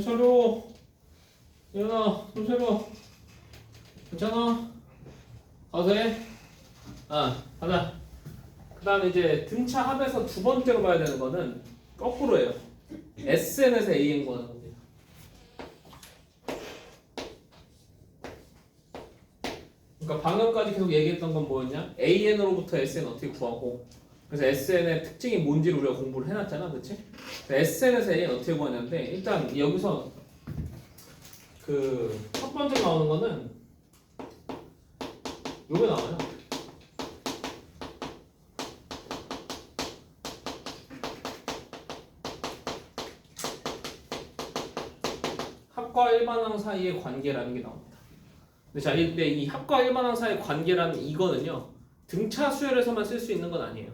손 예은아, 손 차려. 괜찮아? 가도 돼? 가자. 그 다음에 이제 등차 합에서 두 번째로 봐야 되는 거는 거꾸로예요. SN에서 AN 구하는 겁니다. 그러니까 방금까지 계속 얘기했던 건 뭐였냐? AN으로부터 SN 어떻게 구하고, 그래서 SN의 특징이 뭔지를 우리가 공부를 해놨잖아, 그치? SN에서 AN 어떻게 구하냐인데, 일단 여기서 그 첫 번째 나오는 거는 요게 나와요. 합과 일반항 사이의 관계라는 게 나옵니다. 근데 자, 근데 이 합과 일반항 사이의 관계라는 이거는요, 등차 수열에서만 쓸 수 있는 건 아니에요.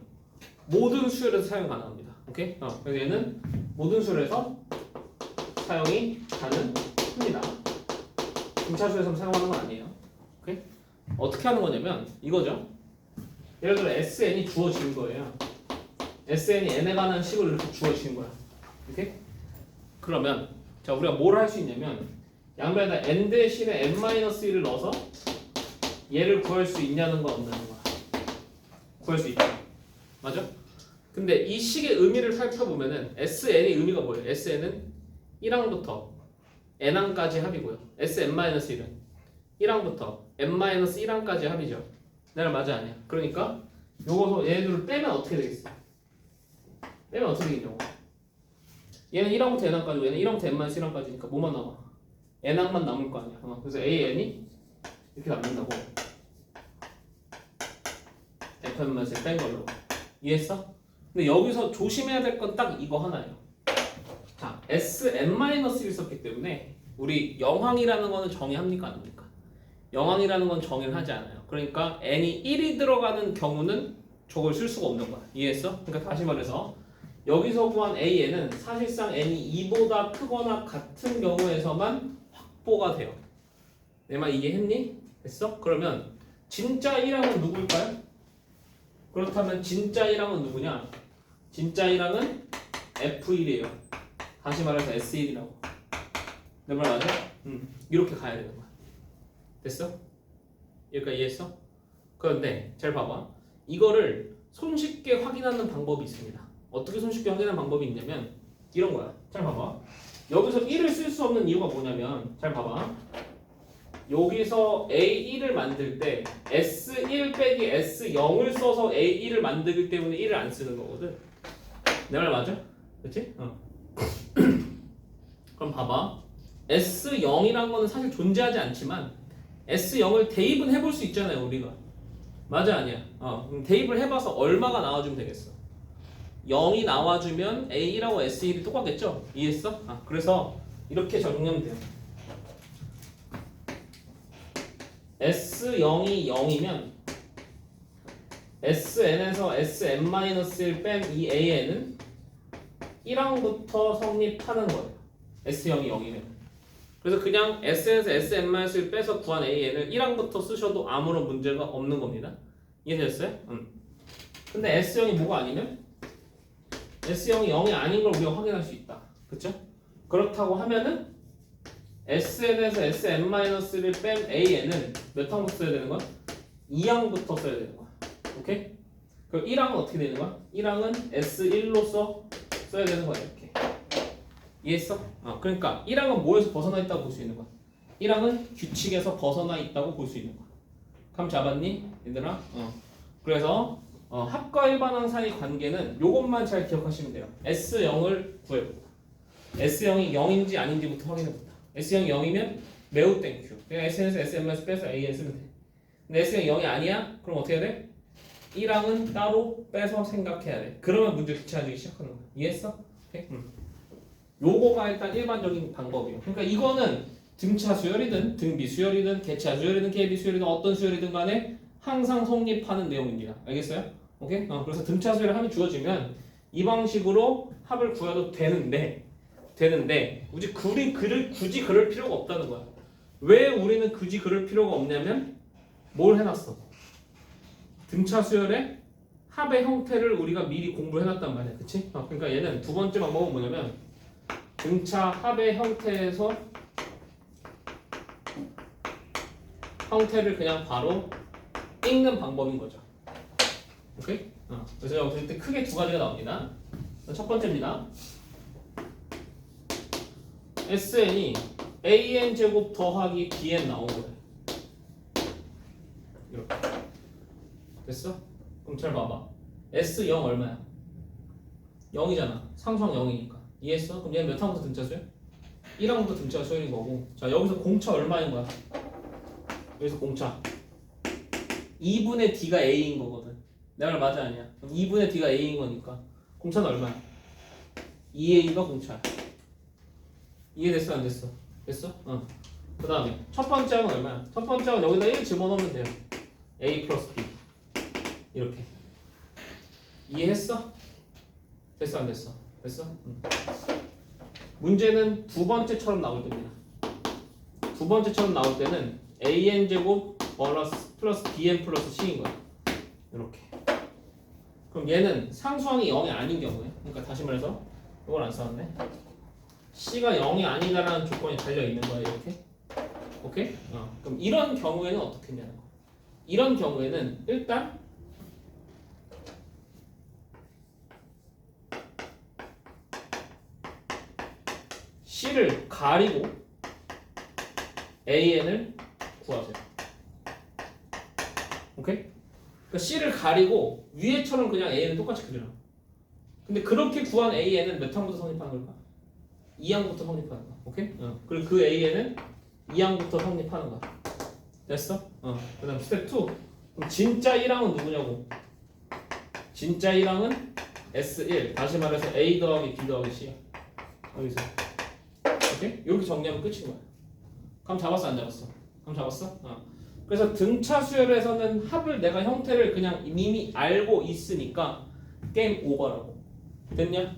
모든 수열에서 사용 가능합니다. 오케이? 그래서 얘는 모든 수열에서 사용이 가능합니다. 등차 수열에서 사용하는 건 아니에요. 오케이? 어떻게 하는 거냐면 이거죠. 예를 들어 SN이 주어진 거예요. SN이 n에 관한 식으로 이렇게 주어진 거야. 오케이? 그러면 자, 우리가 뭘 할 수 있냐면 양변에다 n 대신에 n-1을 넣어서 얘를 구할 수 있냐는 거 없냐는 거야. 구할 수 있죠. 맞아? 근데 이 식의 의미를 살펴보면은 SN의 의미가 뭐예요? SN은 1항부터 n항까지 합이고요. SN-1은 1항부터 n-1항까지 합이죠. 내가 맞아 아니야? 그러니까 요거 얘네들을 빼면 어떻게 되겠어? 빼면 어떻게 되겠냐고. 얘는 1항부터 n항까지고 얘는 1항부터 n-1항까지니까 뭐만 남아? n항만 남을 거 아니야. 그래서 AN이 이렇게 남는다고. Fn-1을 뺀 걸로. 이해했어? 근데 여기서 조심해야 될 건 딱 이거 하나예요. 자, Sn-1을 썼기 때문에 우리 영항이라는 거는 정의합니까? 안 합니까? 영항이라는 건 정의를 하지 않아요. 그러니까 n이 1이 들어가는 경우는 저걸 쓸 수가 없는 거야. 이해했어? 그러니까 다시 말해서 여기서 구한 AN은 사실상 n이 2보다 크거나 같은 경우에서만 확보가 돼요. 내 말 이해했니? 됐어? 그러면 진짜 1항은 누구일까요? 그렇다면 진짜 1항은 누구냐? 진짜 1항은 F1이에요. 다시 말해서 S1이라고. 내 말 맞아? 이렇게 가야 되는 거야. 됐어? 여기까지 이해했어? 그런데 잘 봐봐. 이거를 손쉽게 확인하는 방법이 있습니다. 어떻게 손쉽게 확인하는 방법이 있냐면 이런 거야. 잘 봐봐. 여기서 1을 쓸 수 없는 이유가 뭐냐면 잘 봐봐. 여기서 A1을 만들 때 S1 빼기 S0을 써서 A1을 만들기 때문에 1을 안 쓰는 거거든. 내 말 맞아? 그치? 그럼 봐봐. S0이란 거는 사실 존재하지 않지만 S0을 대입은 해볼 수 있잖아요, 우리가. 맞아, 아니야? 그럼 대입을 해봐서 얼마가 나와주면 되겠어? 0이 나와주면 A1하고 S1이 똑같겠죠? 이해했어? 그래서 이렇게 적용하면 돼요. S0이 0이면 SN에서 SN-1 뺀 이 AN은 1항부터 성립하는 거예요. S0이 0이면. 그래서 그냥 SN에서 SN-1을 빼서 구한 AN을 1항부터 쓰셔도 아무런 문제가 없는 겁니다. 이해됐어요? 근데 S0이 뭐가 아니면? S0이 0이 아닌 걸 우리가 확인할 수 있다. 그쵸? 그렇다고 하면은 SN에서 SN-를 뺀 AN은 몇 항부터 써야 되는 거야? 2항부터 써야 되는 거야. 오케이? 그럼 1항은 어떻게 되는 거야? 1항은 S1로서 써야 되는 거야. 이렇게. 이해했어? 그러니까 1항은 뭐에서 벗어나 있다고 볼 수 있는 거야? 1항은 규칙에서 벗어나 있다고 볼 수 있는 거야. 감 잡았니? 얘들아? 그래서 합과 일반항 사이 관계는 요것만 잘 기억하시면 돼요. S0을 구해봅니다. S0이 0인지 아닌지부터 확인해봅니다. S0이 0이면 매우 땡큐. 그냥 SN에서 SN-을 빼서 AN 쓰면 돼. 근데 S0이 0이 아니야? 그럼 어떻게 해야 돼? 1항은 따로 빼서 생각해야 돼. 그러면 문제 귀찮아지기 시작하는 거야. 이해했어? 오케이? 요거가 일단 일반적인 방법이에요. 그러니까 이거는 등차 수열이든 등비 수열이든 개차 수열이든 개비 수열이든 어떤 수열이든 간에 항상 성립하는 내용입니다. 알겠어요? 오케이? 그래서 등차 수열의 합이 주어지면 이 방식으로 합을 구해도 되는데 굳이 그럴 필요가 없다는 거야. 왜 우리는 굳이 그럴 필요가 없냐면 뭘 해놨어? 등차 수열의 합의 형태를 우리가 미리 공부를 해놨단 말이야. 그치? 그러니까 얘는 두 번째 방법은 뭐냐면 등차 합의 형태에서 형태를 그냥 바로 읽는 방법인 거죠. 오케이? 그래서 여기서 크게 두 가지가 나옵니다. 첫 번째입니다. SN이 AN 제곱 더하기 BN 나온 거예요. 이렇게. 됐어? 그럼 잘 봐봐. S0 얼마야? 0이잖아. 상수항 0이니까. 이해했어? 그럼 얘는 몇 항부터 등차 수열? 1항부터 등차 수열인 거고. 자, 여기서 공차 얼마인 거야? 여기서 공차 2분의 D가 A인 거거든. 내가 말 맞아 아니야? 그럼 2분의 D가 A인 거니까 공차는 얼마야? 2A가 공차야. 이해됐어 안 됐어? 됐어? 그 다음에 첫 번째 항은 얼마야? 첫 번째 항은 여기다 1 집어넣으면 돼요. A 플러스 B 이렇게. 이해했어? 됐어 안 됐어? 됐어? 문제는 두 번째처럼 나올 때입니다. 두 번째처럼 나올 때는 AN 제곱 플러스 BN 플러스 C인 거야. 이렇게. 그럼 얘는 상수항이 0이 아닌 경우에, 그러니까 다시 말해서 이걸 안 써왔네. C가 0이 아니다라는 조건이 달려 있는 거야 이렇게. 오케이? 그럼 이런 경우에는 어떻게 했냐는 거. 이런 경우에는 일단 C를 가리고 AN을 구하세요. 오케이? 그러니까 C를 가리고 위에처럼 그냥 AN을 똑같이 그려라. 근데 그렇게 구한 AN은 몇 항부터 성립하는 걸까? 2항부터 성립하는 거야. 오케이? 그리고 그 AN은 2항부터 성립하는 거야. 됐어? 그 다음 스텝 2. 그럼 진짜 1항은 누구냐고? 진짜 1항은 S1. 다시 말해서 A 더하기 B 더하기 C야. 여기서. 오케이? 이렇게 정리하면 끝인 거야. 감 잡았어 안 잡았어? 감 잡았어? 그래서 등차 수열에서는 합을 내가 형태를 그냥 이미 알고 있으니까 게임 오버라고. 됐냐?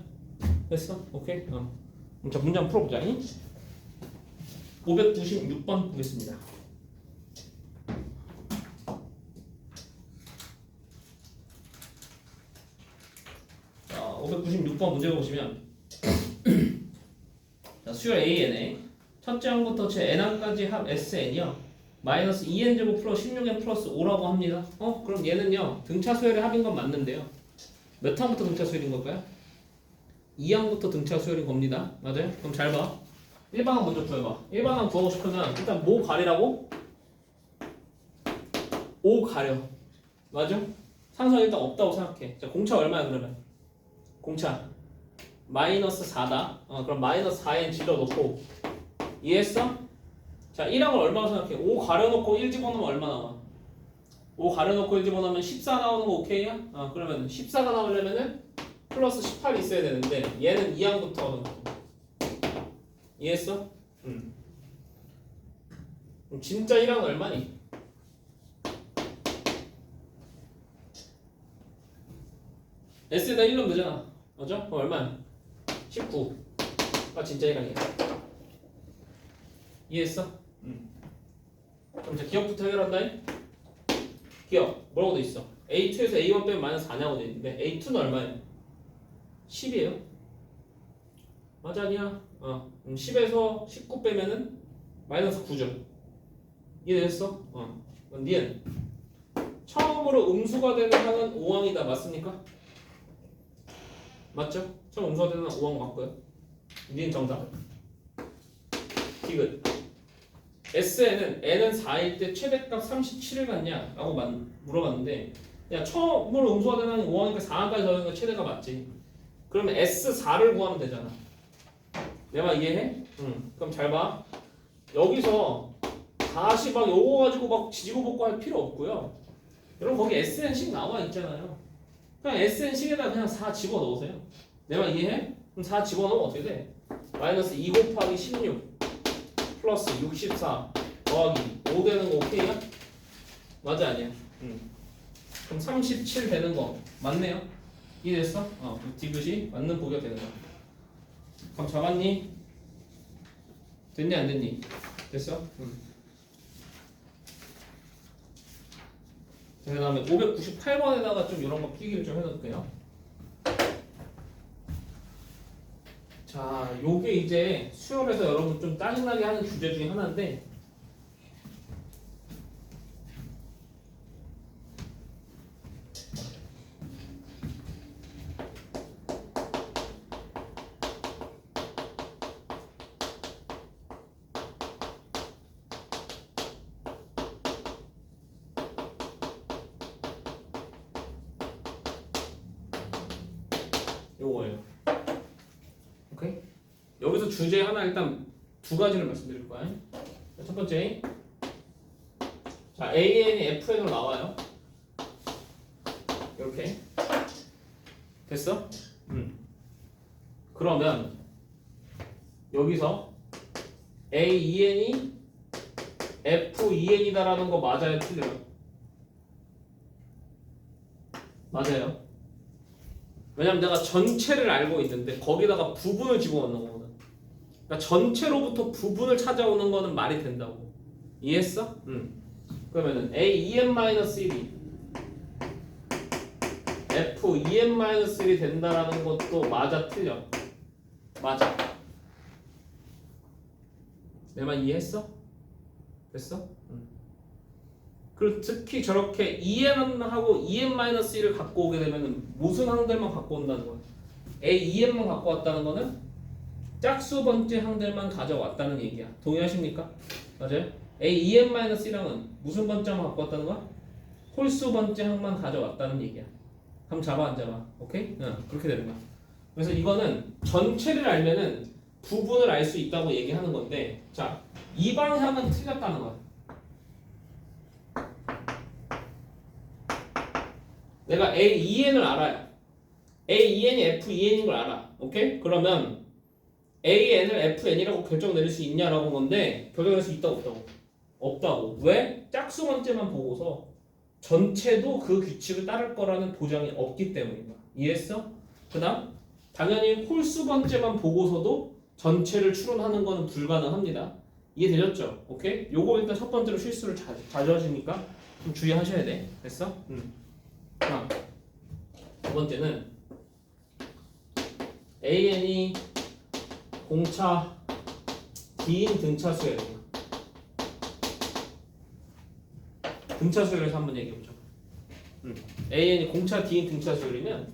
됐어? 오케이? 자 문제 한번 풀어보자. 596번 보겠습니다. 자 596번 문제 보시면 자, 수열 AN에 첫째 항부터 제 n항까지 합 SN이요 마이너스 2n제곱 플러스 16n 플러스 5라고 합니다. 그럼 얘는요 등차 수열의 합인 건 맞는데요 몇 항부터 등차 수열인 걸까요? 2항부터 등차 수열인 겁니다. 맞아요? 그럼 잘 봐. 1반항 먼저 구해봐. 1반항 구하고 싶으면 일단 뭐 가리라고? 5 가려. 맞아? 상수항 일단 없다고 생각해. 자 공차 얼마야 그러면? 공차 마이너스 4다. 그럼 마이너스 4n 집어넣고 이해했어? 자 1항을 얼마로 생각해? 5 가려놓고 1 집어넣으면 얼마 나와? 5 가려놓고 1 집어넣으면 14 나오는 거 오케이야? 그러면 14가 나오려면은 플러스 18이 있어야 되는데 얘는 2항부터 이해했어? 그럼 진짜 1항은 얼마니? S에다 1 넣으면 되잖아. 맞아? 그럼 얼마야? 19가 진짜 1항이야. 이해했어? 그럼 이제 기억부터 해결한다. 기억 뭐라고 돼 있어? A2에서 A1 빼면 마이너스 4냐고 돼 있는데 A2는 얼마야? 10이에요. 맞아 아니야? 10에서 19 빼면은 마이너스 9죠. 이해됐어? 그럼 니은 처음으로 음수가 되는 항은 5항이다. 맞습니까? 맞죠? 처음 음수가 되는 항은 5항 맞고요. 니은 정답. 디귿. SN은 n은 4일 때 최대값 37을 갖냐? 라고 물어봤는데 야 처음으로 음수가 되는 항이 5항이니까 4항까지 더하는 거 최대값 맞지? 그러면 S4를 구하면 되잖아. 내 말 이해해? 그럼 잘 봐. 여기서 다시 막 요거 가지고 막 지지고 볶고 할 필요 없고요. 여러분 거기 SN식 나와 있잖아요. 그냥 SN식에다 그냥 4 집어넣으세요. 내 말 이해해? 그럼 4 집어넣으면 어떻게 돼? 마이너스 2 곱하기 16 플러스 64 더하기 5 되는 거 오케이야? 맞아 아니야? 그럼 37 되는 거 맞네요? 이해됐어? 디귿이 맞는 보기가 되는 거야. 그럼 잡았니? 됐니 안 됐니? 됐어? 그 다음에 598번에다가 좀 이런 거 필기를 좀 해놓을게요. 자, 요게 이제 수열에서 여러분 좀 짜증나게 하는 주제 중에 하나인데 요거예요. 오케이? 여기서 주제 하나 일단 두 가지를 말씀드릴 거야. 첫 번째, 자 AN이 FN으로 나와요. 이렇게 됐어? 그러면 여기서 AEN이 FEN이다라는 거 맞아요? 틀려요? 맞아요. 왜냐면 내가 전체를 알고 있는데 거기다가 부분을 집어넣는 거거든. 그러니까 전체로부터 부분을 찾아오는 거는 말이 된다고. 이해했어? 그러면은 AEN-1이 FEN-1이 된다라는 것도 맞아 틀려? 맞아. 내 말 이해했어? 됐어? 그리고 특히 저렇게 EN하고 EN-1을 갖고 오게 되면 무슨 항들만 갖고 온다는 거야? AEN만 갖고 왔다는 거는 짝수 번째 항들만 가져왔다는 얘기야. 동의하십니까? 맞아요? AEN-1랑은 무슨 번째만 갖고 왔다는 거야? 홀수 번째 항만 가져왔다는 얘기야. 한번 잡아 안 잡아? 오케이? 그렇게 되는 거야. 그래서 이거는 전체를 알면은 부분을 알 수 있다고 얘기하는 건데, 자, 이 방향은 틀렸다는 거야. 내가 AEN을 알아요. AEN이 FEN인 걸 알아. 오케이? 그러면 AN을 FN이라고 결정 내릴 수 있냐라고 한 건데 결정낼 수 있다고 없다고? 없다고. 왜? 짝수 번째만 보고서 전체도 그 규칙을 따를 거라는 보장이 없기 때문인 거야. 이해했어? 그 다음 당연히 홀수 번째만 보고서도 전체를 추론하는 거는 불가능합니다. 이해되셨죠? 오케이? 요거 일단 첫 번째로 실수를 자주 하시니까 좀 주의하셔야 돼. 됐어? 자, 두 번째는 AN이 공차 D인 등차수예요. 등차수열에서 한번 얘기해보죠. AN이 공차 D인 등차수열이면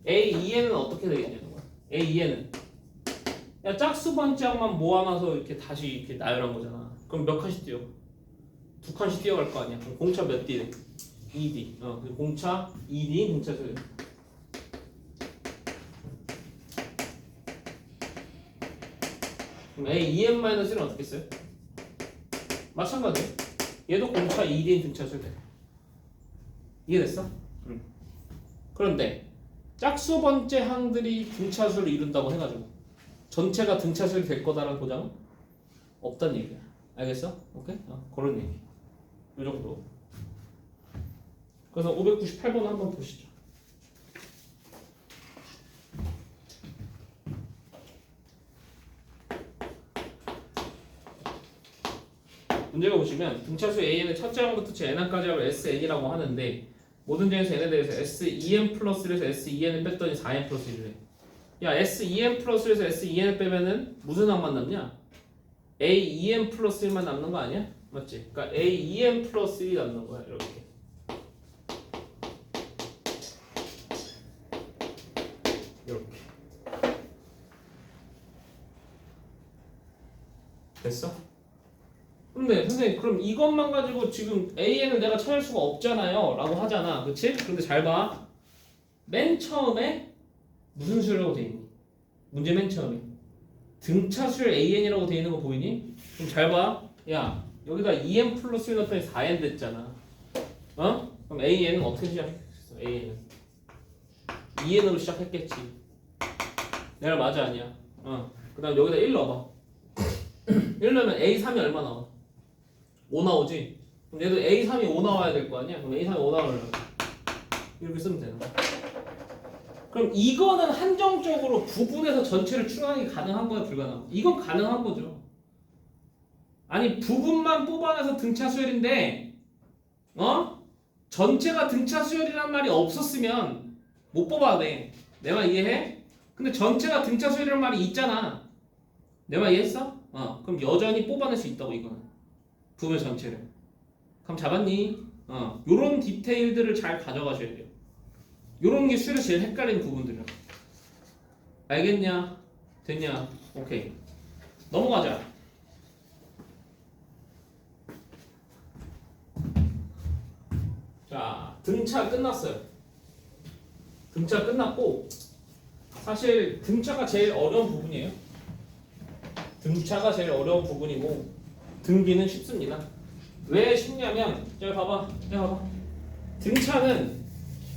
AEN은 어떻게 되겠냐는 거야. AEN은 야 짝수 번째만 모아놔서 이렇게 다시 이렇게 나열한 거잖아. 그럼 몇 칸씩 뛰어? 두 칸씩 뛰어갈 거 아니야. 그럼 공차 몇 D? 2D. 공차 2D 등차수열. 그럼 AEN-1은 어떻게 써요? 마찬가지예요. 얘도 공차 2D 등차수열 돼. 이해됐어? 그런데 짝수 번째 항들이 등차수를 이룬다고 해가지고 전체가 등차수열이 될 거다라는 보장은 없다는 얘기야. 알겠어? 오케이? 그런 얘기. 이 정도. 그래서 598번 한번 보시죠. 문제가 보시면 등차수 AN의 첫째 항부터 제 n항까지 하면 SN이라고 하는데 모든 점에서 n에 대해서 SEN 플러스 1에서 SEN을 뺐더니 4N 플러스 1이래. 야 SEN 플러스 1에서 SEN을 빼면은 무슨 항만 남냐? AEN 플러스 1만 남는 거 아니야? 맞지? 그러니까 AEN 플러스 1이 남는 거야. 이렇게. 이렇게. 됐어? 근데 선생님 그럼 이것만 가지고 지금 AN을 내가 찾을 수가 없잖아요 라고 하잖아. 그치? 근데 잘 봐. 맨 처음에 무슨 수열이라고 돼 있니? 문제 맨 처음에 등차수열 AN이라고 돼 있는 거 보이니? 그럼 잘 봐. 야 여기다 2n 플러스 1 넣었더니 4n 됐잖아. 그럼 AN은 어떻게 시작했어? AN은 2n으로 시작했겠지. 내가 맞아 아니야? 그 다음 여기다 1 넣어봐. 1 넣으면 A3이 얼마 나와? 5 나오지? 그럼 얘도 A3이 5 나와야 될 거 아니야? 그럼 A3이 5 나오려면 이렇게 쓰면 되는 거야. 그럼 이거는 한정적으로 부분에서 전체를 추론하기 가능한 거야? 불가능한 거야? 이건 가능한 거죠. 아니 부분만 뽑아내서 등차수열인데 전체가 등차수열이란 말이 없었으면 못 뽑아야 돼. 내 말 이해해? 근데 전체가 등차 수열이라는 말이 있잖아. 내 말 이해했어? 그럼 여전히 뽑아낼 수 있다고 이거는. 부분 전체를. 그럼 잡았니? 요런 디테일들을 잘 가져가셔야 돼요. 요런 게 수열에서 제일 헷갈리는 부분들이야. 알겠냐? 됐냐? 오케이. 넘어가자. 자, 등차 끝났어요. 등차 끝났고 사실 등차가 제일 어려운 부분이에요. 등차가 제일 어려운 부분이고 등비는 쉽습니다. 왜 쉽냐면 잘 봐봐. 등차는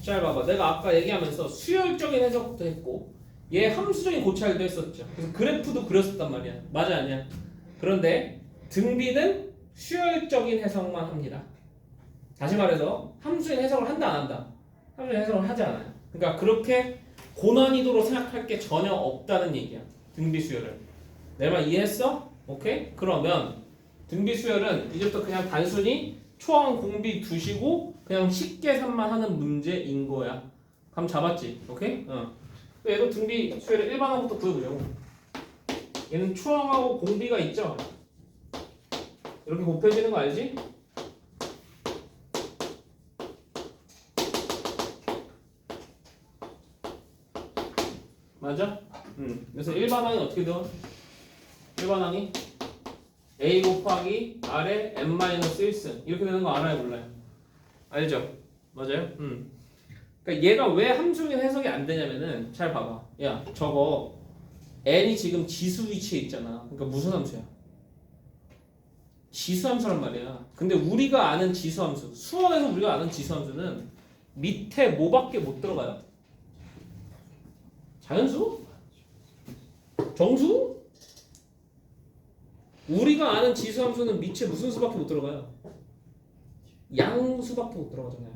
잘 봐봐. 내가 아까 얘기하면서 수열적인 해석도 했고 얘 함수적인 고찰도 했었죠. 그래서 그래프도 그렸었단 말이야. 맞아 아니야? 그런데 등비는 수열적인 해석만 합니다. 다시 말해서 함수적인 해석을 한다 안 한다? 함수적인 해석을 하지 않아요. 그러니까 그렇게 고난이도로 생각할 게 전혀 없다는 얘기야. 등비 수열을. 내 말 이해했어? 오케이? 그러면 등비 수열은 이제부터 그냥 단순히 초항 공비 두시고 그냥 쉽게 산만 하는 문제인 거야. 감 잡았지? 오케이? 얘도 등비 수열의 일반항부터 구해보자고. 얘는 초항하고 공비가 있죠? 이렇게 곱해지는 거 알지? 맞아? 그래서 일반항이 어떻게 돼? 일반항이 a 곱하기 r의 n-1승 이렇게 되는 거 알아요 몰라요? 알죠? 맞아요? 그러니까 얘가 왜 함수적인 해석이 안 되냐면은 잘 봐봐. 야 저거 n이 지금 지수 위치에 있잖아. 그러니까 무슨 함수야? 지수 함수란 말이야. 근데 우리가 아는 지수 함수, 수학에서 우리가 아는 지수 함수는 밑에 뭐밖에 못 들어가요? 자연수? 정수? 우리가 아는 지수 함수는 밑에 무슨 수밖에 못 들어가요? 양수밖에 못 들어가잖아요.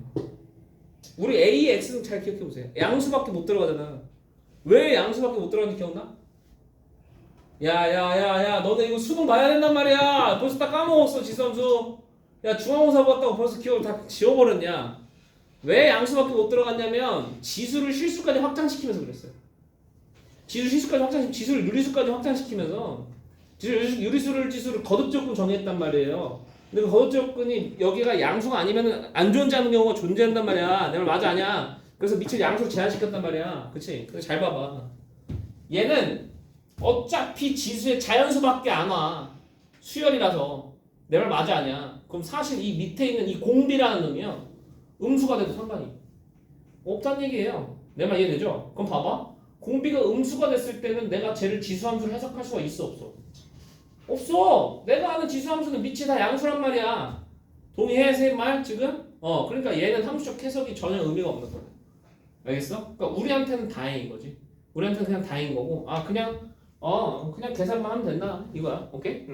우리 A, X는 잘 기억해 보세요. 양수밖에 못 들어가잖아. 왜 양수밖에 못 들어가는지 기억나? 야, 너네 이거 수능 봐야 된단 말이야. 벌써 다 까먹었어 지수 함수. 야 중앙고사 봤다고 벌써 기억을 다 지워버렸냐? 왜 양수밖에 못 들어갔냐면 지수를 실수까지 확장시키면서 그랬어요. 지수를 유리수까지 확장시키면서 유리수를 거듭조건 정했단 말이에요. 근데 그 거듭조건이 여기가 양수가 아니면 안 존재하는 경우가 존재한단 말이야. 내 말 맞아 아니야? 그래서 밑을 양수로 제한시켰단 말이야. 그치? 근데 잘 봐봐. 얘는 어차피 지수의 자연수밖에 안 와. 수열이라서. 내 말 맞아 아니야? 그럼 사실 이 밑에 있는 이 공비라는 놈이요. 음수가 돼도 상관이 없다는 얘기예요. 내 말 이해되죠? 그럼 봐봐. 공비가 음수가 됐을 때는 내가 쟤를 지수함수로 해석할 수가 있어 없어? 없어. 내가 아는 지수함수는 밑이 다 양수란 말이야. 동의해 제 말 지금? 그러니까 얘는 함수적 해석이 전혀 의미가 없는 거야. 알겠어? 그러니까 우리한테는 다행인 거지. 우리한테는 그냥 다행인 거고 그냥 계산만 하면 된다 이거야. 오케이?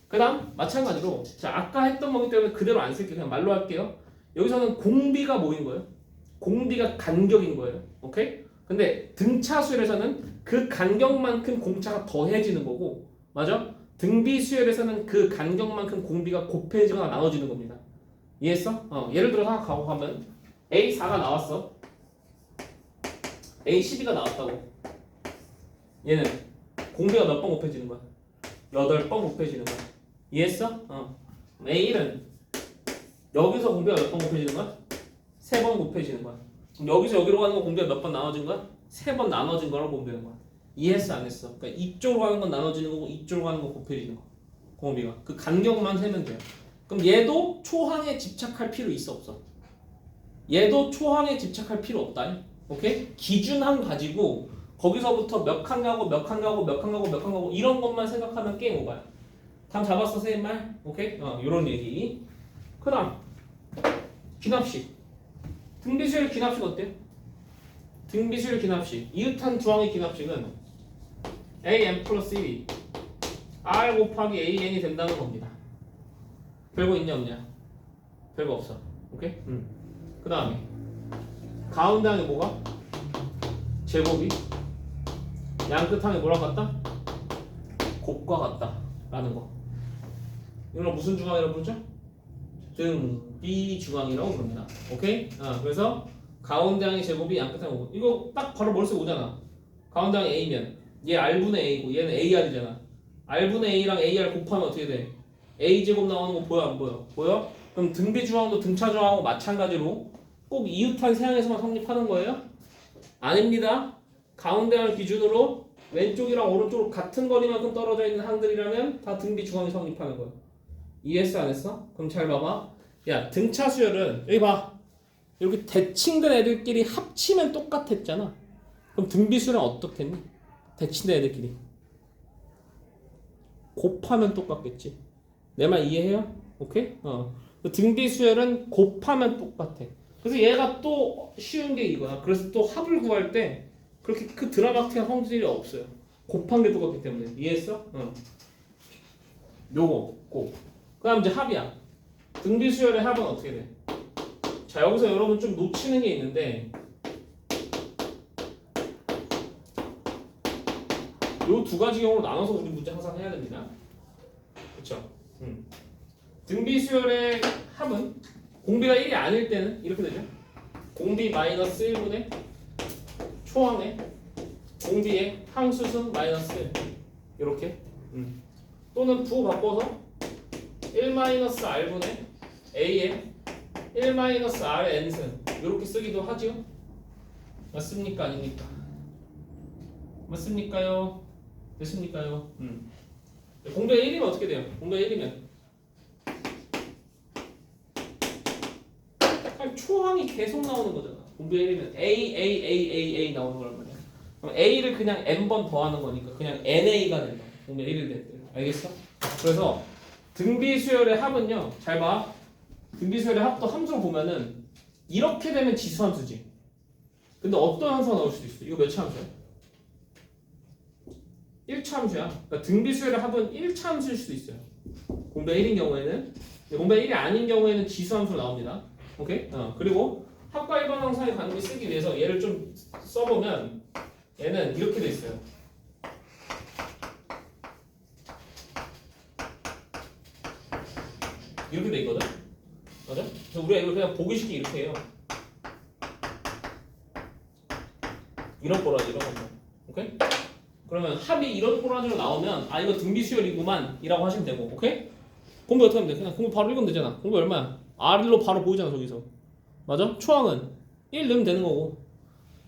그 다음 마찬가지로 자 아까 했던 거기 때문에 그대로 안 쓸게요. 그냥 말로 할게요. 여기서는 공비가 뭐인 거예요? 공비가 간격인 거예요. 오케이? 근데 등차 수열에서는 그 간격만큼 공차가 더해지는 거고 맞아? 등비 수열에서는 그 간격만큼 공비가 곱해지거나 나눠지는 겁니다. 이해했어? 예를 들어 생각하고 하면 A4가 나왔어. A12가 나왔다고. 얘는 공비가 몇 번 곱해지는 거야? 8번 곱해지는 거야. 이해했어? A1은 여기서 공비가 몇 번 곱해지는 거야? 3번 곱해지는 거야. 여기서 여기로 가는 거 공비가 몇 번 나눠진 거야? 3번 나눠진 거라고 보면 되는 거야. 이해했어 안 했어? 그러니까 이쪽으로 가는 건 나눠지는 거고 이쪽으로 가는 건 곱해지는 거. 공비가 그 간격만 세면 돼요. 그럼 얘도 초항에 집착할 필요 있어 없어? 얘도 초항에 집착할 필요 없다. 오케이? 기준항 가지고 거기서부터 몇 칸 가고 몇 칸 가고 몇 칸 가고 몇 칸 가고 이런 것만 생각하면 게임 오버야. 다 잡았어 선생님 말? 오케이? 요런 얘기. 그 다음 기납식. 등비수열 기납식 어때요? 등비수열 기납식. 이웃한 주항의 기납식은 an 플러스 1이 r 곱하기 an이 된다는 겁니다. 별거 있냐 없냐? 별거 없어. 오케이? 그 다음에 가운데 항이 뭐가? 제곱이 양끝항이 뭐랑 같다? 곱과 같다 라는 거. 이걸 무슨 중항이라고 부르죠? 등비 중항이라고 부릅니다. 오케이? 그래서 가운데 항의 제곱이 양끝항이 곱. 이거 딱 바로 머릿속에 오잖아. 가운데가 A면 얘 R분의 A고 얘는 AR이잖아. R분의 A랑 AR 곱하면 어떻게 돼? A제곱 나오는 거 보여 안 보여? 보여? 그럼 등비중앙도 등차중앙하고 마찬가지로 꼭 이웃한 세항에서만 성립하는 거예요? 아닙니다. 가운데를 기준으로 왼쪽이랑 오른쪽 같은 거리만큼 떨어져 있는 항들이라면 다 등비중앙이 성립하는 거예요. 이해했어 안 했어? 그럼 잘 봐봐. 야 등차 수열은 여기 봐. 이렇게 대칭된 애들끼리 합치면 똑같았잖아. 그럼 등비수열은 어떻겠니? 대칭된 애들끼리 곱하면 똑같겠지. 내 말 이해해요? 오케이? 등비수열은 곱하면 똑같아. 그래서 얘가 또 쉬운 게 이거야. 그래서 또 합을 구할 때 그렇게 그 드라마틱한 성질이 없어요. 곱한 게 똑같기 때문에. 이해했어? 요거 꼭. 그 다음 이제 합이야. 등비수열의 합은 어떻게 돼? 자 여기서 여러분 좀 놓치는 게 있는데 요 두 가지 경우로 나눠서 우리 문제 항상 해야 됩니다. 그쵸? 등비수열의 합은 공비가 1이 아닐 때는 이렇게 되죠. 공비 마이너스 1분의 초항의 공비의 항수승 마이너스 1 이렇게 또는 부 바꿔서 1 마이너스 r분의 a의 1 마이너스 r n승 이렇게 쓰기도 하죠. 맞습니까 아닙니까? 맞습니까요? 됐습니까요? 공비가 1이면 어떻게 돼요? 공비가 1이면 초항이 계속 나오는 거잖아. 공비가 1이면 A 나오는 거란 말이야. 그럼 A를 그냥 n번 더하는 거니까 그냥 NA가 된다. 공비가 1일 때. 알겠어? 그래서 등비수열의 합은요. 잘 봐. 등비수열의 합도 함수로 보면은 이렇게 되면 지수함수지. 근데 어떤 함수가 나올 수도 있어. 이거 몇 차 함수야? 1차 함수야. 그러니까 등비수열의 합은 1차 함수일 수도 있어요. 공비가 1인 경우에는. 공비가 1이 아닌 경우에는 지수함수로 나옵니다. 오케이? 그리고 합과 일반 항상의 관계 쓰기 위해서 얘를 좀 써보면 얘는 이렇게 돼 있어요. 이렇게 돼 있거든? 맞아? 그래서 우리가 이걸 그냥 보기 쉽게 이렇게 해요. 이런 꼬라지, 이런 거. 오케이? 그러면 합이 이런 꼬라지로 나오면 아 이거 등비수열이구만 이라고 하시면 되고. 오케이? 공부 어떻게 하면 돼? 그냥 공부 바로 읽으면 되잖아. 공부 얼마야? R로 바로 보이잖아 저기서. 맞아? 초항은 1 넣으면 되는 거고.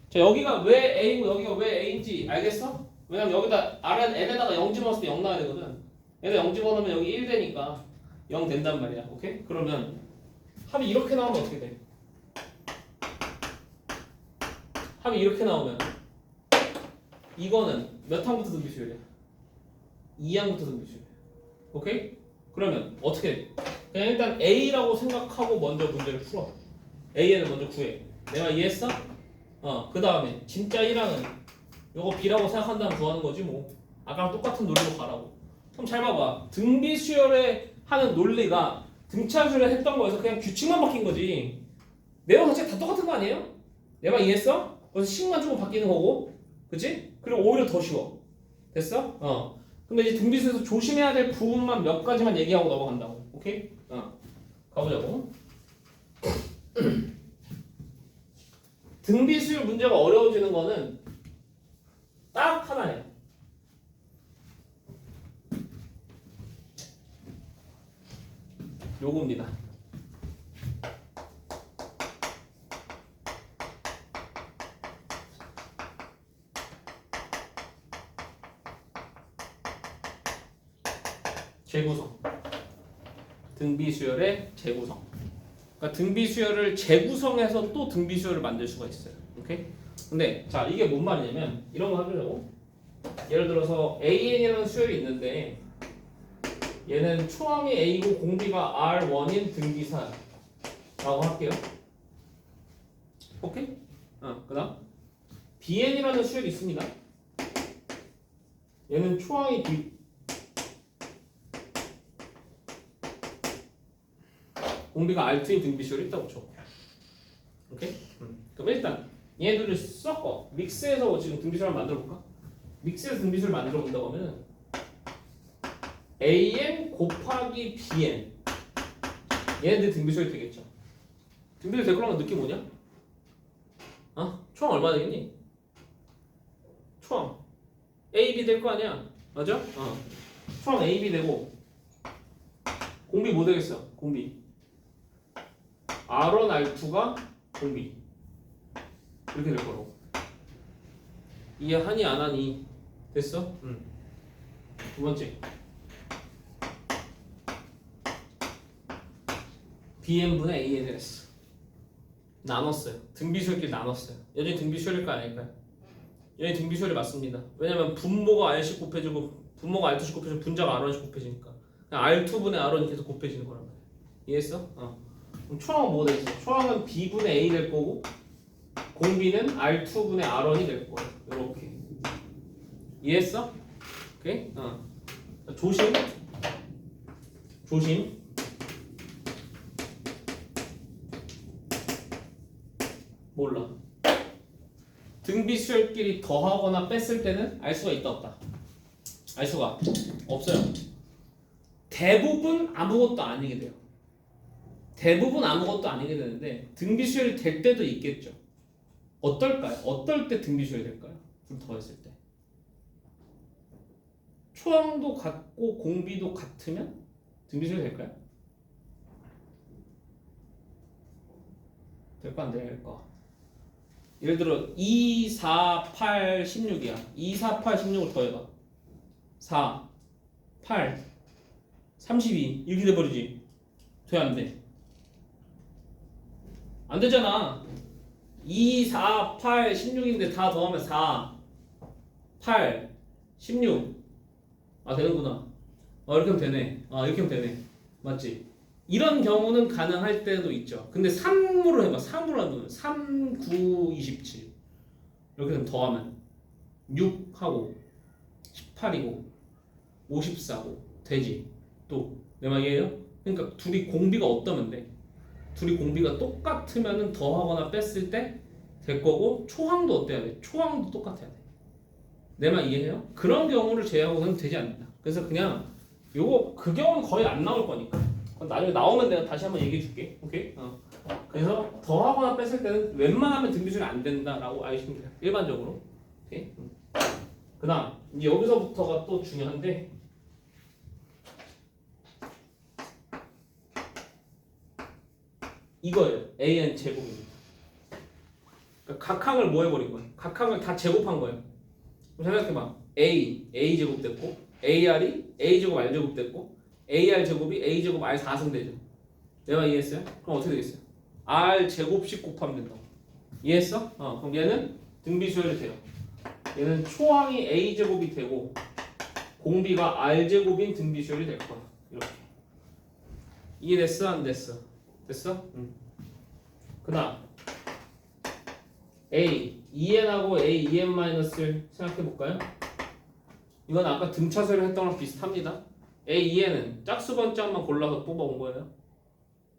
자 여기가 왜 A고 여기가 왜 A인지 알겠어? 왜냐면 여기다 R은 N에다가 0 집어넣었을 때 0 나와야 되거든. 얘가 0 집어넣으면 여기 1 되니까 0 된단 말이야. 오케이? 그러면 합이 이렇게 나오면 어떻게 돼? 합이 이렇게 나오면 이거는 몇 항부터 등비수열이야? 2항부터 등비수열이야. 오케이? 그러면 어떻게 돼? 그냥 일단 A라고 생각하고 먼저 문제를 풀어. A를 먼저 구해. 내가 이해했어? 그 다음에 진짜 1항은 요거 B라고 생각한 다음 구하는 거지 뭐. 아까랑 똑같은 논리로 가라고. 그럼 잘 봐봐. 등비수열에 하는 논리가 등차수열에 했던 거에서 그냥 규칙만 바뀐 거지. 내용 자체가 다 똑같은 거 아니에요? 내 말 이해했어? 그래서 식만 조금 바뀌는 거고. 그치? 그리고 오히려 더 쉬워. 됐어? 근데 이제 등비수에서 조심해야 될 부분만 몇 가지만 얘기하고 넘어간다고. 오케이? 가보자고. 등비수열 문제가 어려워지는 거는 딱 하나예요. 요겁니다. 재구성. 등비수열의 재구성. 그러니까 등비수열을 재구성해서 또 등비수열을 만들 수가 있어요. 오케이? 근데 자 이게 뭔 말이냐면 이런 거 해보자고. 예를 들어서 AN이라는 수열이 있는데 얘는 초항이 A고 공비가 R1인 등기사라고 할게요. 오케이? 그 다음 BN이라는 수열이 있습니다. 얘는 초항이 B 공비가 R2인 등비수열이 있다고 쳐. 오케이? 그럼 일단 얘들을 섞어 믹스해서 지금 등비수열을 만들어볼까? 믹스해서 등비수열을 만들어 본다고 하면 AN 곱하기 BN 얘네들 등비수열이 되겠죠. 등비수열 될 거라면 느낌 뭐냐? 초항 얼마 되겠니? 초항 A, B 될 거 아니야. 맞아? 초항 A, B 되고 공비 뭐 되겠어? 공비 R1, R2가 공비 이렇게 될 거라고. 이해하니 안 하니? 됐어? 두 번째 BN분의 ANS 나눴어요. 등비수열끼리 나눴어요. 여전히 등비수열일까 아닐까요? 여전히 등비수열이 맞습니다. 왜냐면 분모가 R씩 곱해지고 분모가 R2씩 곱해지고 분자가 R1씩 곱해지니까 그냥 R2분의 R1이 계속 곱해지는 거란 말이야. 이해했어? 그럼 초항은 뭐가 되겠어? 초항은 B분의 A 될 거고 공비는 R2분의 R1이 될 거예요. 이렇게 이해했어? 오케이? 조심 몰라. 등비수열끼리 더하거나 뺐을 때는 알 수가 있다 없다? 알 수가 없어요. 대부분 아무것도 아니게 돼요. 대부분 아무것도 아니게 되는데 등비수열이 될 때도 있겠죠. 어떨까요? 어떨 때 등비수열이 될까요? 둘 더했을 때 초항도 같고 공비도 같으면 등비수열이 될까요? 될까 안 될까? 예를 들어 2, 4, 8, 16이야. 2, 4, 8, 16을 더해봐. 4, 8, 32 이렇게 돼버리지. 돼 안 돼? 안 되잖아. 2, 4, 8, 16인데 다 더하면 4, 8, 16 되는구나. 이렇게 하면 되네. 이렇게 하면 되네. 맞지? 이런 경우는 가능할 때도 있죠. 근데 3으로 해봐. 3으로 하면 3, 9, 27 이렇게 되면 더하면 6하고 18이고 54고 되지. 또 내 말이에요? 그러니까 둘이 공비가 어떠면 돼? 둘이 공비가 똑같으면은 더하거나 뺐을 때 될 거고 초항도 어때야 돼? 초항도 똑같아야 돼. 내 말 이해해요? 그런 경우를 제외하고는 되지 않는다. 그래서 그냥 요거 그 경우는 거의 안 나올 거니까 나중에 나오면 내가 다시 한번 얘기해 줄게. 오케이? 그래서 더하거나 뺐을 때는 웬만하면 등비수열이 안 된다라고 아시면 돼요. 일반적으로. 오케이? 그 다음 이제 여기서부터가 또 중요한데 이거예요. AN 제곱입니다. 그러니까 각항을 뭐 해버린 거예요? 각항을 다 제곱한 거예요. 그럼 생각해봐. A 제곱 됐고 AR이 A 제곱 R 제곱 됐고 AR 제곱이 A 제곱 R 4승 되죠. 내가 이해했어요? 그럼 어떻게 되겠어요? R 제곱씩 곱하면 된다고. 이해했어? 그럼 얘는 등비수열이 돼요. 얘는 초항이 A 제곱이 되고 공비가 R 제곱인 등비수열이 될 거야. 이렇게. 이해됐어? 안 됐어? 됐어? 그다음 A 2n하고 A 2n-를 생각해 볼까요? 이건 아까 등차수를 했던 거랑 비슷합니다. A 2n은 짝수 번짝만 골라서 뽑아온 거예요.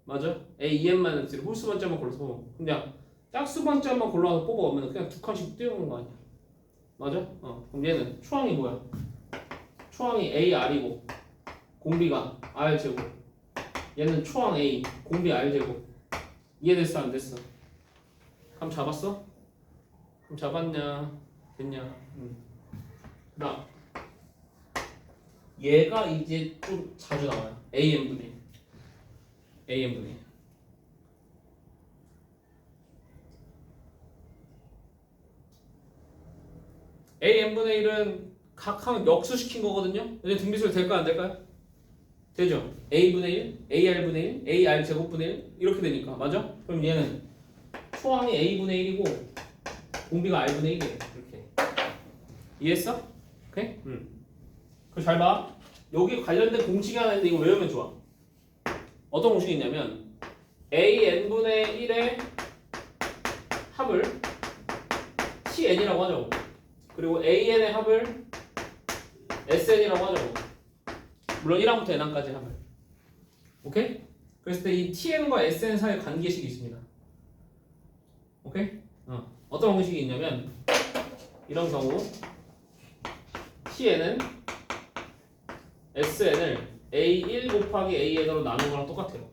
맞아? A 2n-를 홀수 번짝만 골라서 뽑아. 그냥 짝수 번짝만 골라서 뽑아오면 그냥 두 칸씩 띄우는 거 아니야? 맞아? 그럼 얘는 초항이 뭐야? 초항이 AR이고 공비가 R 제곱. 얘는 초항 A, 공비 R 제곱. 이해됐어? 안 됐어? 감 잡았어? 감 잡았냐? 됐냐? 그다음 얘가 이제 좀 자주 나와요. AN분의 AN분의 1은 각항 역수시킨 거거든요. 이제 등비수열 될까요? 안 될까요? 되죠? A분의 1, AR분의 1, AR 제곱분의 1 이렇게 되니까 맞아? 그럼 얘는 초항이 A분의 1이고 공비가 R분의 1이에요. 이렇게 이해했어? 오케이? 그럼 잘 봐. 여기 관련된 공식이 하나 있는데 이거 외우면 좋아. 어떤 공식이 있냐면 AN분의 1의 합을 TN이라고 하자고. 그리고 AN의 합을 SN이라고 하자고. 물론 1항부터 n항까지 합을. 오케이? 그랬을 때 이 TN과 SN 사이에 관계식이 있습니다. 오케이? 어떤 공식이 있냐면 이런 경우 TN은 SN을 A1 곱하기 AN으로 나눈 거랑 똑같아요.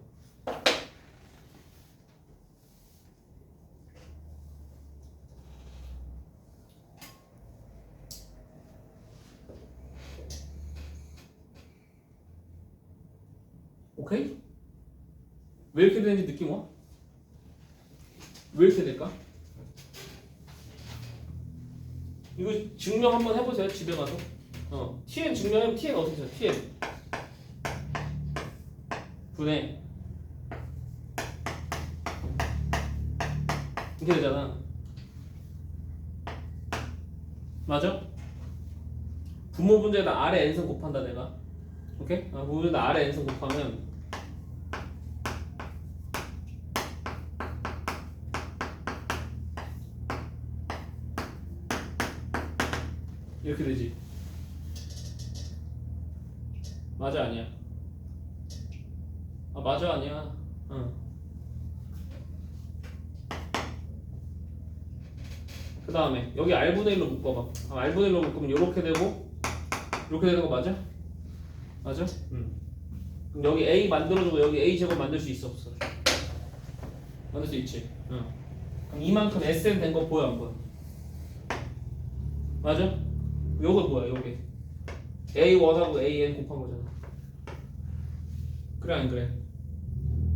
오케이? 왜 이렇게 되는지 느낌 와? 왜 이렇게 될까? 이거 증명 한번 해보세요. 집에 가서. tn 증명하면 tn 어떻게 써요? tn 분의 이렇게 되잖아. 맞아? 분모 분자에다 아래 n승 곱한다 내가. 오케이? 분모 분자에다 아래 n승 곱하면 이렇게 되지. 맞아 아니야? 맞아 아니야? 그 다음에 여기 r분의 1로 묶어봐. r분의 1로 묶으면 이렇게 되고 이렇게 되는 거 맞아? 맞아? 그럼 여기 a 만들어주고 여기 a 제곱 만들 수 있어 없어? 만들 수 있지. 그럼 이만큼 sn 된 거 보여 안 보여? 맞아? 요거 뭐야 요게? a1하고 an 곱한 거잖아. 그래 안 그래?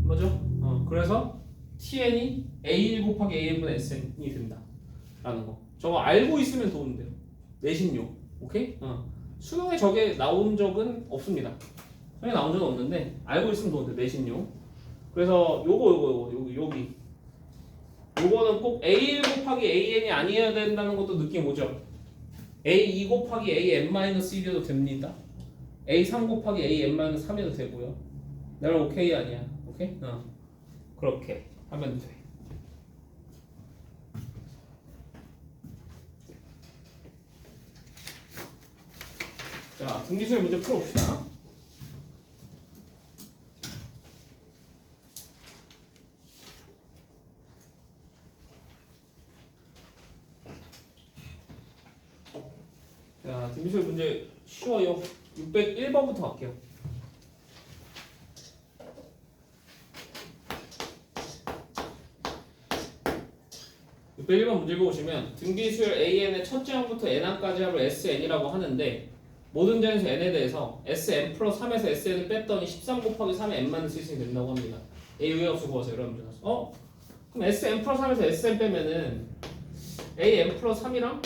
맞아? 그래서 tn이 a1 곱하기 an분의 sn이 된다 라는 거. 저거 알고 있으면 도움 돼요. 내신용. 오케이? 수능에 저게 나온 적은 없습니다. 수능에 나온 적은 없는데 알고 있으면 도움 돼. 내신용. 그래서 여기 요거는 꼭 a1 곱하기 an이 아니어야 된다는 것도 느낌 오죠? a2 곱하기 an-1이어도 됩니다. a3 곱하기 an-3이어도 되고요. 나는 오케이 아니야. 오케이? 그렇게 하면 돼. 자, 등기술 문제 풀어봅시다. 자, 등기술 문제 쉬워요. 601번부터 갈게요. 601번 문제 보시면 등비수열 an의 첫째 항부터 n항까지 합을 sn이라고 하는데 모든 점에서 n에 대해서 sn 플러스 3에서 sn을 뺐더니 13 곱하기 3의 n만을 쓸 수 있게 된다고 합니다. a 의역수 구하세요. 여러분들. 그럼 sn 플러스 3에서 sn 빼면은 an 플러스 3이랑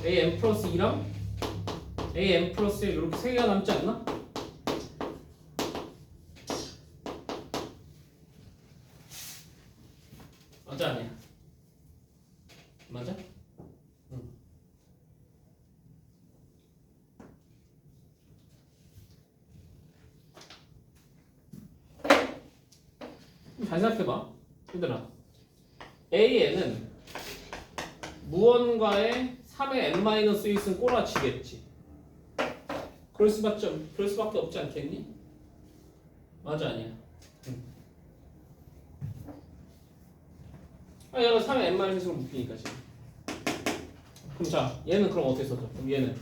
an 플러스 2랑 an 플러스 1 이렇게 세 개가 남지 않나? 맞아 아니야? 맞아? 응. 잘 생각해봐. 얘들아, AN은 무언가의 3의 n-1은 꼬라지겠지. 그럴 수밖에 없지 않겠니? 맞아 아니야? 응. 얘가 3의 n-1을 묶이니까 지금. 그럼 자, 얘는 그럼 어떻게 써져? 그럼 얘는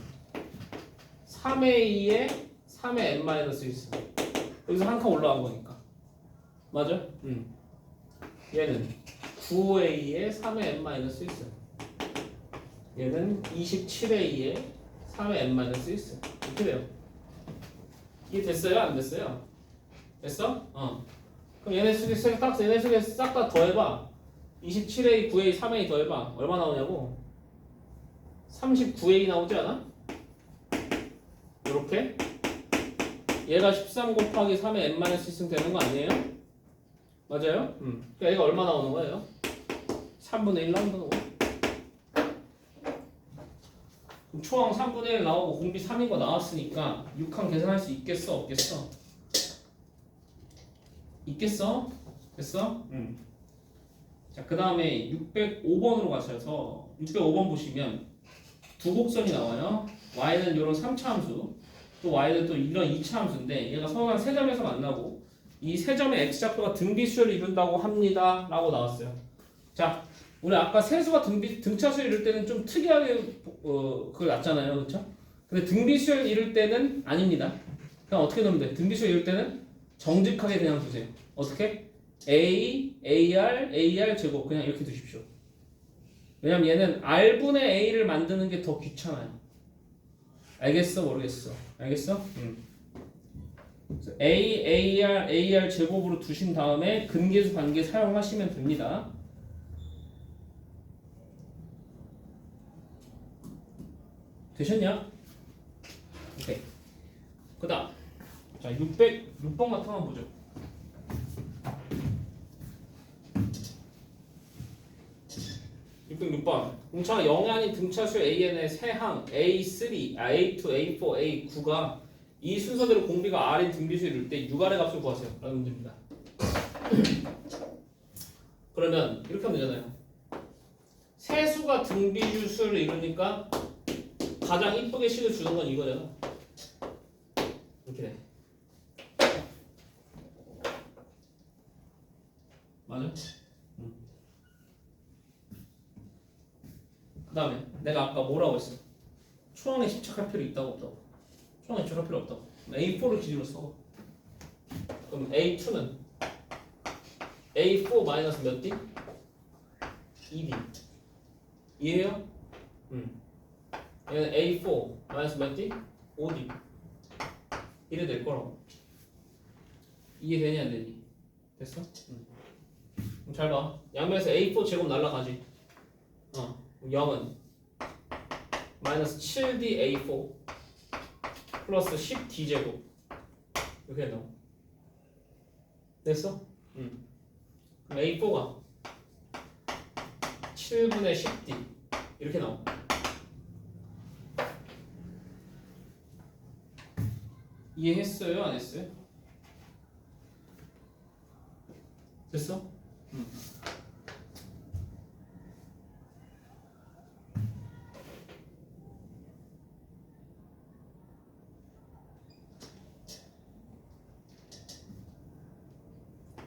3의 2에 3의 n-1 여기서 한 칸 올라간 거니까. 맞아? 얘는 9A에 3의 n-1 얘는 27A에 3의 n-1 이렇게 돼요. 이게 됐어요? 안 됐어요? 됐어? 그럼 얘네 속에 싹 다 더해봐. 27A, 9A, 3A 더해봐. 얼마 나오냐고? 39A 나오지 않아? 이렇게 얘가 13 곱하기 3의 n-1 되는 거 아니에요? 맞아요? 그러니까 얘가 얼마 나오는 거예요? 3분의 1 나온다는 거. 그럼 초항 3분의 1 나오고 공비 3인 거 나왔으니까 6항 계산할 수 있겠어? 없겠어? 있겠어? 됐어? 자, 그 다음에 605번으로 가셔서 605번 보시면 두 곡선이 나와요. y는 이런 3차 함수, 또 y는 또 이런 2차 함수인데 얘가 서로 세 점에서 만나고 이 세 점의 x좌표가 등비수열을 이룬다고 합니다 라고 나왔어요. 자, 우리 아까 세수가 등차수열 이룰 때는 좀 특이하게 그걸 놨잖아요. 그렇죠? 근데 등비수열 이룰 때는 아닙니다. 그냥 어떻게 넣으면 돼? 등비수열 이룰 때는 정직하게 그냥 두세요. 어떻게? a, ar 제곱 그냥 이렇게 두십시오. 왜냐면 얘는 r분의 a를 만드는 게 더 귀찮아요. 알겠어? 모르겠어? 알겠어? AR 제곱으로 두신 다음에 근계수 관계 사용하시면 됩니다. 되셨냐? 오케이. 그 다음 자 606번 같은 거 보죠. 606번 공차가 0이 아닌 등차수 AN의 세항 A3, A2, A4, A9가 이 순서대로 공비가 R인 등비수를 이룰 때 U간의 값을 구하세요 라는 문제입니다. 그러면 이렇게 하면 되잖아요. 세수가 등비수를 이루니까 가장 이쁘게 식을 주는 건 이거잖아. 이렇게 돼. 맞아? 그 다음에 내가 아까 뭐라고 했어? 초항에 집착할 필요 있다고 없다고? 초항에 집착할 필요 없다고. A4를 기준으로 써. 그럼 A2는 A4 마이너스 몇 D? 2D. 이해해요? 얘는 A4 마이너스 몇 D? 5D. 이래 될 거라고. 이해되냐 안 되니? 됐어? 그럼 잘 봐. 양면에서 A4 제곱 날라가지. 0은 마이너스 7D A4 플러스 10D 제곱 이렇게 나와. 됐어? 그럼 A4가 7분의 10D 이렇게 나와. 이해했어요? 안 했어요? 됐어?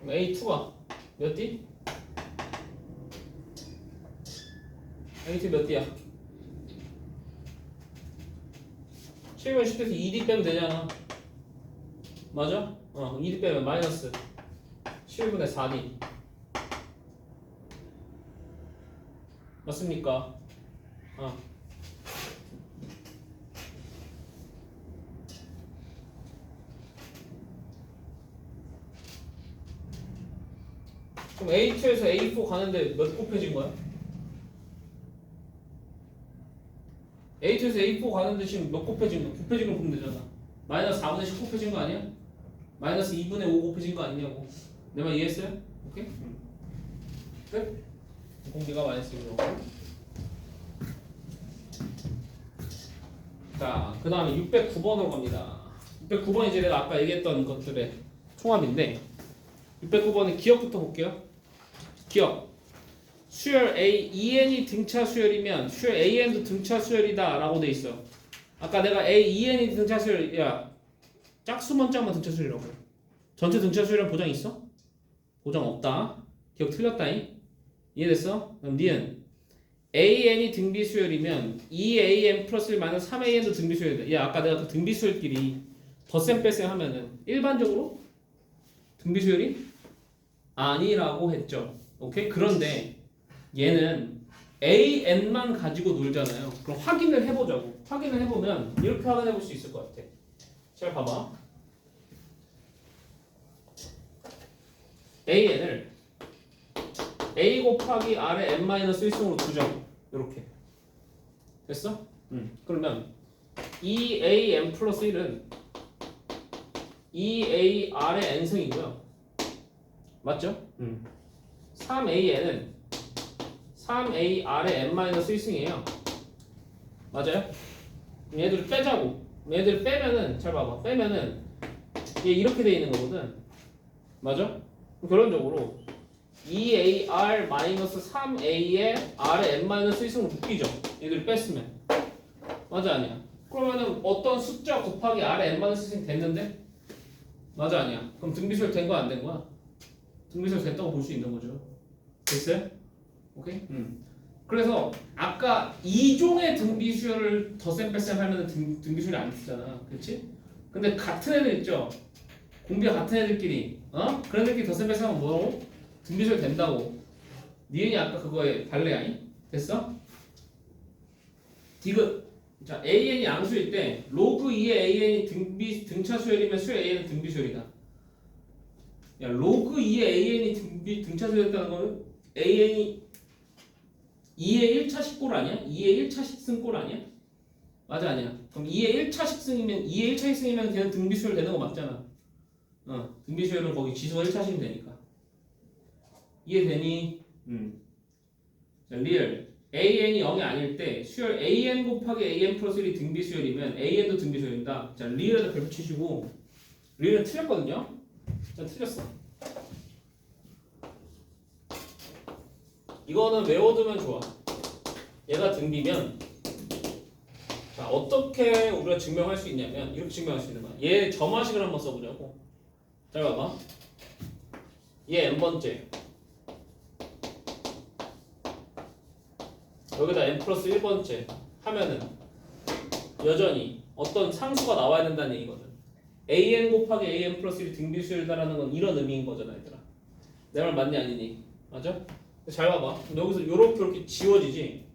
A2가 몇 D? A2 몇 D야? 7분 10에서 2D 빼면 되잖아. 맞아? 2D 빼면 마이너스 7분의 4D 맞습니까? 그럼 A2에서 A4 가는데 몇 곱해진 거야? A2에서 A4 가는데 지금 몇 곱해진 거야? 곱해진 걸 보면 되잖아. 마이너스 4분의 10 곱해진 거 아니야? 마이너스 2분의 5 곱해진 거 아니냐고. 내 말 이해했어요? 오케이? 끝? 공비가 마이너스 1로. 자, 그 다음에 609번으로 갑니다. 609번이 이제 내가 아까 얘기했던 것들의 총합인데 609번은 기억부터 볼게요. 기억. 수열 A, EN이 등차 수열이면 수열 AN도 등차 수열이다 라고 돼 있어. 아까 내가 A, EN이 등차 수열이야. 짝수만 짝만 등차 수열이라고. 전체 등차 수열이란 보장 있어? 보장 없다. 기억 틀렸다잉. 이해됐어? 그럼 니은 AN이 등비 수열이면 2AN 플러스 1 마이너스 3AN도 등비 수열이다. 야, 아까 내가 그 등비 수열끼리 덧셈 뺄셈 하면은 일반적으로 등비 수열이 아니라고 했죠. 오케이? 그런데 얘는 AN만 가지고 놀잖아요. 그럼 확인을 해보자고. 확인을 해보면 이렇게 확인해 볼 수 있을 것 같아. 잘 봐봐. AN을 A 곱하기 R의 n-1승으로 두자고. 이렇게. 됐어? 그러면 2AN 플러스 1은 2AR의 n승이고요. 맞죠? 3AN은 3AR의 n-1승이에요. 맞아요? 얘들을 빼자고. 얘들을 빼면은 잘 봐봐. 빼면은 얘 이렇게 돼 있는 거거든. 맞아? 결론적으로 2AR-3A의 R의 n-1승으로 묶이죠. 얘들을 뺐으면. 맞아 아니야? 그러면은 어떤 숫자 곱하기 R의 n-1승 됐는데? 맞아 아니야? 그럼 등비수열 된 거야 안 된 거야? 등비수열 됐다고 볼 수 있는 거죠. 됐어요? 오케이? 그래서 아까 2종의 등비수열을 덧셈 뺄셈 하면 등비수열이 안 쓰잖아. 그렇지? 근데 같은 애들 있죠? 공비가 같은 애들끼리 그런 애들끼리 덧셈 뺄셈 하면 뭐라고? 등비수열 된다고. 니은이 아까 그거에 발레 아니? 됐어? 디귿 자, AN이 양수일 때 로그 2의 AN이 등차 수열이면 수열 AN은 등비 수열이다. 야, 로그 2의 AN이 등차 수열이었다는 거는 AN이 2의 1차식 꼴 아니야? 2의 1차식 승 꼴 아니야? 맞아 아니야? 그럼 2의 1차식 승이면 2의 1차식 승이면 걔는 등비 수열 되는 거 맞잖아. 등비 수열은 거기 지수가 1차식이면 되니까. 이해되니? 자, 리얼 AN이 0이 아닐 때 수열 AN 곱하기 AN 플러스 1이 등비 수열이면 AN도 등비 수열입니다. 자, 리얼에다 별표 치시고 리얼은 틀렸거든요? 자, 틀렸어. 이거는 외워두면 좋아. 얘가 등비면 자, 어떻게 우리가 증명할 수 있냐면 이렇게 증명할 수 있는 거야. 얘 점화식을 한번 써보자고. 잘 봐봐. 얘 n번째 여기다 n 플러스 1번째 하면은 여전히 어떤 상수가 나와야 된다는 얘기거든. an 곱하기 an 플러스 1이 등비수열이다라는 건 이런 의미인 거잖아, 얘들아. 내 말 맞니 아니니? 맞아? 잘 봐봐. 여기서 요렇게 지워지지?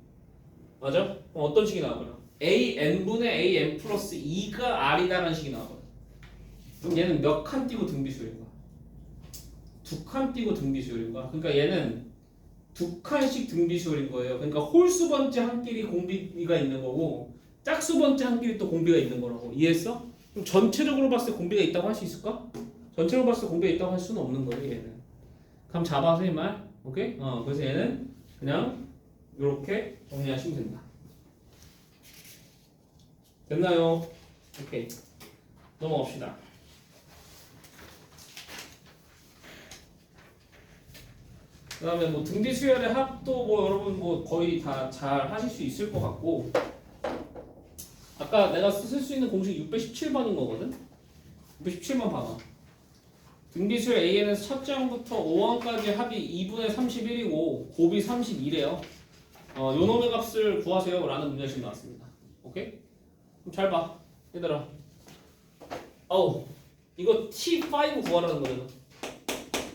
맞아? 그럼 어떤 식이 나와버려? an분의 an 플러스 2가 r이다라는 식이 나와버려. 그럼 얘는 몇 칸 띄고 등비수열인 거야? 2칸 띄고 등비수열인 거야. 그러니까 얘는 2칸씩 등비수열인 거예요. 그러니까 홀수 번째 한 끼리 공비가 있는 거고 짝수 번째 한 끼리 또 공비가 있는 거라고. 이해했어? 그럼 전체적으로 봤을 때 공비가 있다고 할 수 있을까? 전체적으로 봤을 때 공비가 있다고 할 수는 없는 거예요, 얘는. 그럼 잡아서 이 말. 오케이? 그래서 얘는 그냥 이렇게 정리하시면 된다. 됐나요? 오케이. 넘어갑시다. 그 다음에 뭐 등비 수열의 합도 뭐 여러분 뭐 거의 다 잘 하실 수 있을 것 같고 아까 내가 쓸 수 있는 공식 617번인 거거든? 617번 봐봐. 등비 수열 AN에서 첫째 항부터 5항까지 합이 2분의 31이고 곱이 32래요. 요 놈의 값을 구하세요 라는 문제식 나왔습니다. 오케이? 그럼 잘 봐. 얘들아. 아우 이거 T5 구하라는 거잖아.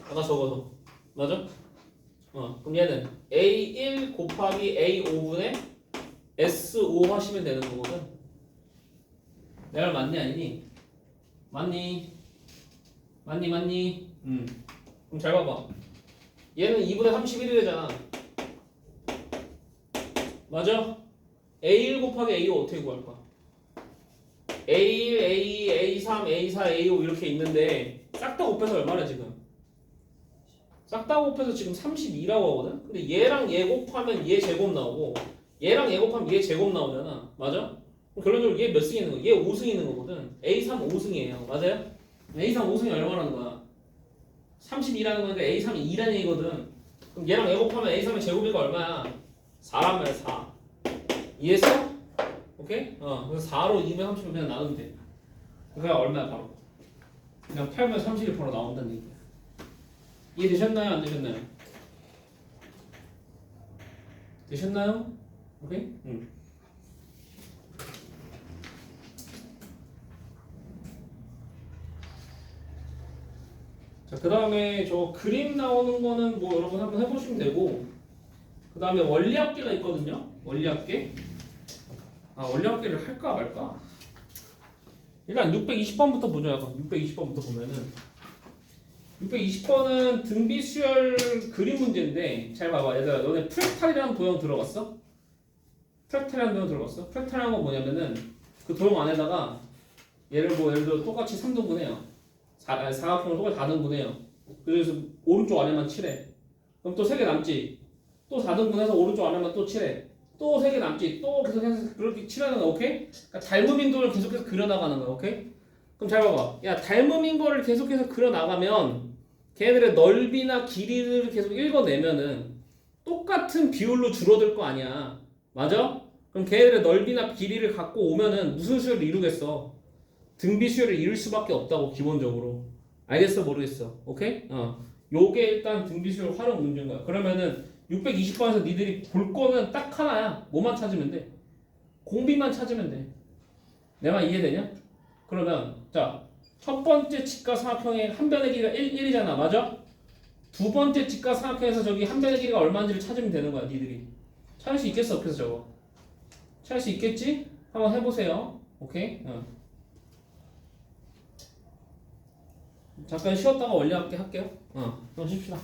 아까 적어서. 맞아? 그럼 얘는 A1 곱하기 A5분의 S5 하시면 되는 거거든. 내가 맞니 아니니? 맞니? 맞니? 그럼 잘 봐봐. 얘는 2분의 31이래잖아. 맞아? A1 곱하기 A5 어떻게 구할 거야? A1, A2, A3, A4, A5 이렇게 있는데 싹 다 곱해서 얼마래 지금? 싹 다 곱해서 지금 32라고 하거든? 근데 얘랑 얘 곱하면 얘 제곱 나오고 얘랑 얘 곱하면 얘 제곱 나오잖아. 맞아? 그럼 결론적으로 얘 몇 승 있는 거야? 얘 5승 있는 거거든. A3 5승이에요. 맞아요? A3 5승이 얼마라는 거야? 32라는 거니까 A3이 2라는 얘기거든. 그럼 얘랑 얘 곱하면 A3의 제곱이가 얼마야? 4란 말이야. 4. 이해했어? 오케이? 그래서 4로 230을 그냥 나누면 돼. 그러니까 얼마야 바로? 그냥 8면 31 바로 나온다는 얘기야. 이해되셨나요? 안 되셨나요? 되셨나요? 오케이? 자, 그 다음에 저 그림 나오는 거는 뭐 여러분 한번 해보시면 되고 그 다음에 원리합계가 있거든요. 원리합계. 원리합계를 할까 말까? 일단 620번부터 보죠. 620번부터 보면은 620번은 등비수열 그림 문제인데 잘 봐봐. 얘들아 너네 프랙탈이라는 도형 들어봤어? 프랙탈이라는 도형 들어봤어? 프랙탈이라는 건 뭐냐면은 그 도형 안에다가 예를 들어 똑같이 3등분해요. 사각형을 똑같이 4등분해요. 그래서 오른쪽 안에만 칠해. 그럼 또 3개 남지. 또 4등분해서 오른쪽 안에만 또 칠해. 또 3개 남지. 또 계속해서 그렇게 칠하는 거야. 오케이? 그러니까 닮은 인도를 계속해서 그려나가는 거야. 오케이? 그럼 잘 봐봐. 야, 닮은 거를 계속해서 그려나가면 걔네들의 넓이나 길이를 계속 읽어내면은 똑같은 비율로 줄어들 거 아니야. 맞아? 그럼 걔네들의 넓이나 길이를 갖고 오면은 무슨 수열을 이루겠어? 등비 수열을 이룰 수밖에 없다고 기본적으로. 알겠어? 모르겠어? 오케이? 요게 일단 등비 수열 활용 문제인 거야. 그러면은 620번에서 니들이 볼 거는 딱 하나야. 뭐만 찾으면 돼? 공비만 찾으면 돼. 내 말 이해되냐? 그러면 자, 첫 번째 직각삼각형의 한 변의 길이가 1이잖아. 맞아? 두 번째 직각삼각형에서 저기 한 변의 길이가 얼마인지를 찾으면 되는 거야. 니들이. 찾을 수 있겠어? 없겠어 저거? 찾을 수 있겠지? 한번 해보세요. 오케이? 잠깐 쉬었다가 할게요. 좀 쉽시다.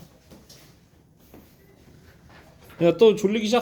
야, 또 졸리기 시작.